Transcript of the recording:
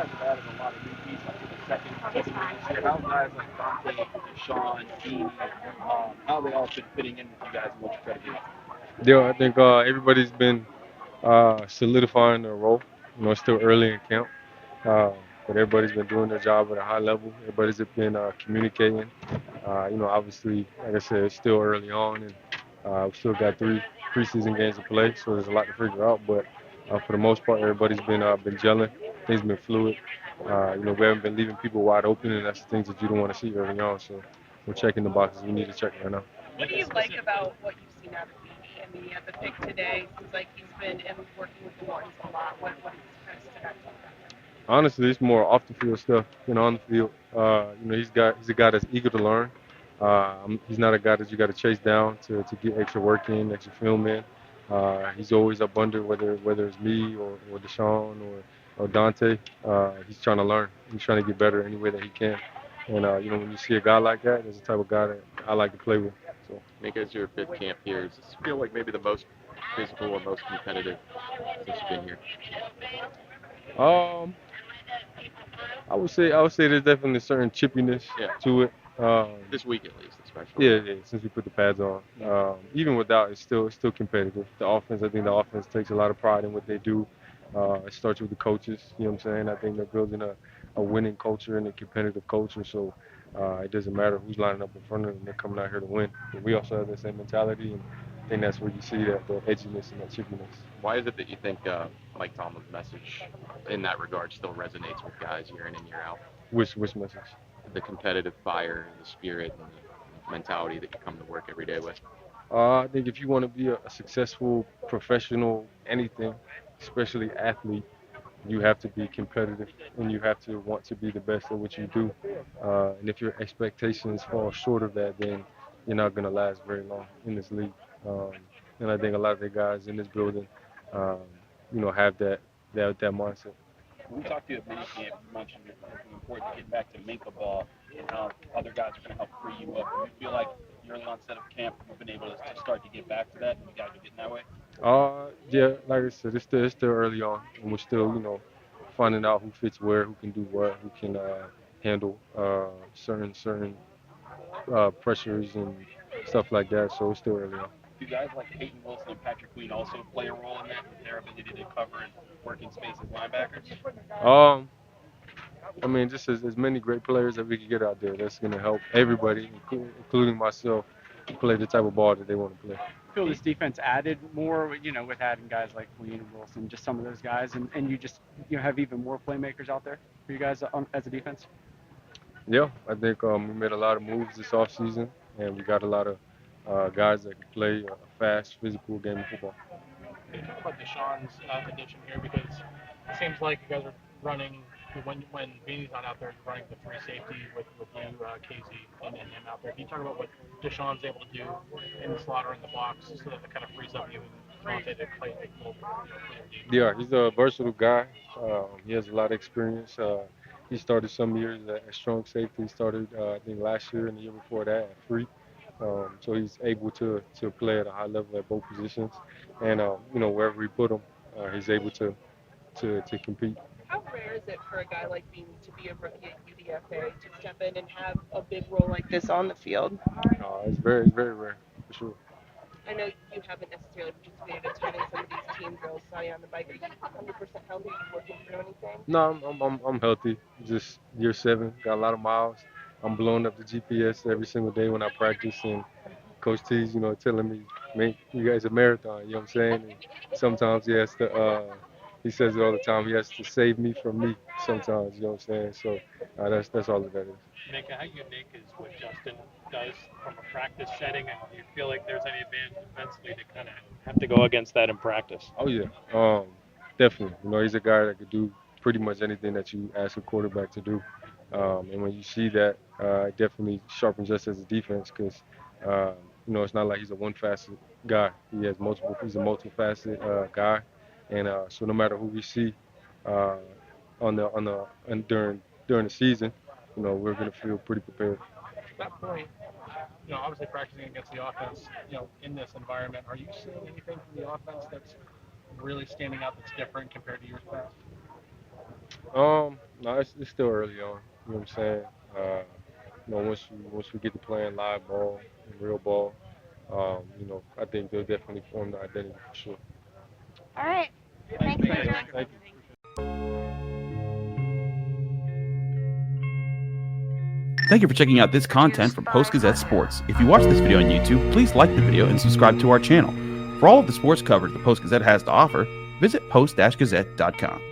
guys have added a lot of new pieces to the second unit this year. How guys like Donte, DeShon, Beanie, how they all been fitting in with you guys and what you try to do? Yeah, I think everybody's been solidifying their role. It's still early in camp, uh, but everybody's been doing their job at a high level. Everybody's been communicating. Obviously, like I said, it's still early on, and we still got 3 preseason games to play, so there's a lot to figure out. But for the most part, everybody's been gelling. Things been fluid. We haven't been leaving people wide open, and that's the things that you don't want to see early on. So we're checking the boxes we need to check right now. What do you like about what you've seen out of Beanie? I mean, he had the pick today. Seems like he's been working with the Wardens a lot. What has kind of stood out to you about him? Honestly, it's more off the field stuff than on the field. He's a guy that's eager to learn. He's not a guy that you got to chase down to get extra work in, extra film in. He's always up under whether it's me or DeShon or Dante. He's trying to learn. He's trying to get better any way that he can. And when you see a guy like that, that's the type of guy that I like to play with. So. Minkah, as your fifth camp here, does this feel like maybe the most physical or most competitive since you've been here? Um, I would say there's definitely a certain chippiness Yeah, to it. this week at least, especially. Yeah, since we put the pads on. Even without, it's still competitive. The offense, I think the offense takes a lot of pride in what they do. It starts with the coaches. You know what I'm saying? I think they're building a winning culture and a competitive culture. So it doesn't matter who's lining up in front of them. They're coming out here to win. But we also have the same mentality, and I think that's where you see that edginess and that chippiness. Why is it that you think Mike Tomlin's message in that regard still resonates with guys year in and year out? Which message? The competitive fire, the spirit, and the mentality that you come to work every day with. I think if you want to be a successful professional, anything, especially athlete, you have to be competitive and you have to want to be the best at what you do. And if your expectations fall short of that, then you're not going to last very long in this league. Um, and I think a lot of the guys in this building, um, have that mindset. When we talked to you at minicamp, you mentioned it's important to get back to Minkah ball and how other guys are going to help free you up. Do you feel like the early onset of camp, you've been able to start to get back to that, and you guys are getting that way? Yeah, like I said, it's still early on, and we're still, finding out who fits where, who can do what, who can handle certain pressures and stuff like that. So it's still early on. Do guys like Peyton Wilson and Patrick Queen also play a role in that, with their ability to cover and work in space as linebackers? Um, I mean, just as many great players that we can get out there, that's going to help everybody, including myself, play the type of ball that they want to play. Feel this defense added more, with adding guys like Queen and Wilson, just some of those guys, and you just have even more playmakers out there for you guys as a defense. Yeah, I think we made a lot of moves this offseason, and we got a lot of guys that can play a fast, physical game of football. Can you talk about DeShon's addition here? Because it seems like you guys are running, when Beanie's not out there, you're running the free safety with you, Casey, and him out there. Can you talk about what DeShon's able to do in the slot or in the box so that it kind of frees up you and Donte to play multiple, for your team? Yeah, he's a versatile guy. He has a lot of experience. He started some years at strong safety. He started, I think, last year and the year before that at free. So he's able to play at a high level at both positions, and wherever we put him, he's able to compete. How rare is it for a guy like Beanie to be a rookie at UDFA to step in and have a big role like this on the field? It's very rare for sure. I know you haven't necessarily participated a ton in some of these team drills, Sonny on the bike. Are you 100% healthy? Are you working through anything? No, I'm healthy. Just year 7, got a lot of miles. I'm blowing up the GPS every single day when I practice, and Coach T's, telling me, man, you guys a marathon. You know what I'm saying? And sometimes he has to. He says it all the time. He has to save me from me. Sometimes, you know what I'm saying? So that's all that is. Minkah, how unique is what Justin does from a practice setting, and do you feel like there's any advantage defensively to kind of have to go against that in practice? Oh yeah, definitely. He's a guy that could do pretty much anything that you ask a quarterback to do. And when you see that, it definitely sharpens us as a defense because, it's not like he's a one-facet guy. He's a multifaceted guy, and so no matter who we see uh, and during the season, we're gonna feel pretty prepared. At that point, obviously practicing against the offense, in this environment, are you seeing anything from the offense that's really standing out that's different compared to years past? No, it's still early on. You know what I'm saying? Once we get to playing live ball and real ball, I think they'll definitely form the identity for sure. All right. Thanks, Thank Adrian. you. Thank you for checking out this content from Post-Gazette Sports. If you watch this video on YouTube, please like the video and subscribe to our channel. For all of the sports coverage the Post-Gazette has to offer, visit post-gazette.com.